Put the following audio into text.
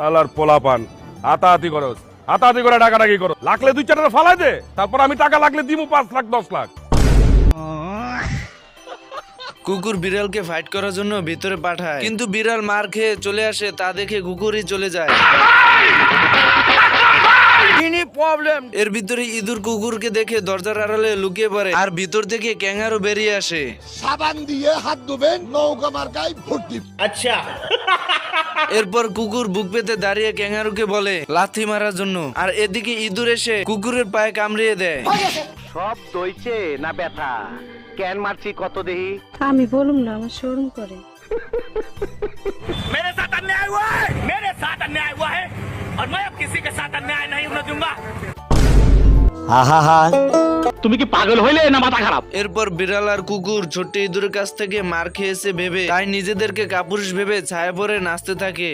আলার পোলাপান হাতাহাতি করস, হাতাহাতি করে ডাকাডাকি করো, লাগলে 2-4টা ফালাই দে, তারপর আমি টাকা লাগলে দিমু 5 লাখ 10 লাখ। কুকুর বিড়ালকে ফাইট করার জন্য ভিতরে পাঠায়, কিন্তু বিড়াল মার খেয়ে চলে আসে, তা দেখে কুকুরই চলে যায়। এর ভিতরে ইঁদুর কুকুরকে দেখে দরজার আড়ালে লুকিয়ে পড়ে, আর ভিতর থেকে ক্যাঙ্গারু বেরিয়ে আসে। সাবান দিয়ে হাত ধুবেন, নৌকা মার্কায় ভোট দিবেন। আচ্ছা। এরপর কুকুর বুক পেতে দাঁড়িয়ে ক্যাঙ্গারুকে বলে লাথি মারার জন্য, আর এদিকে ইঁদুর এসে কুকুরের পায়ে কামড়িয়ে দেয়। সব দইছে না ব্যথা? কেন মারছি কত দেহি? আমি বলুম না, আমার শরম করে। मेरे साथ अन्याय हुआ है, मेरे साथ अन्याय हुआ है और मैं अब किसी के साथ अन्याय नहीं होने दूंगा। তুমি কি পাগল হইলে না মাথা খারাপ? এরপর বিড়াল আর কুকুর ছোট্ট ইঁদুরের কাছ থেকে মার খেয়েছে ভেবে, তাই নিজেদেরকে কাপুরুষ ভেবে ছায়া পরে নাচতে থাকে।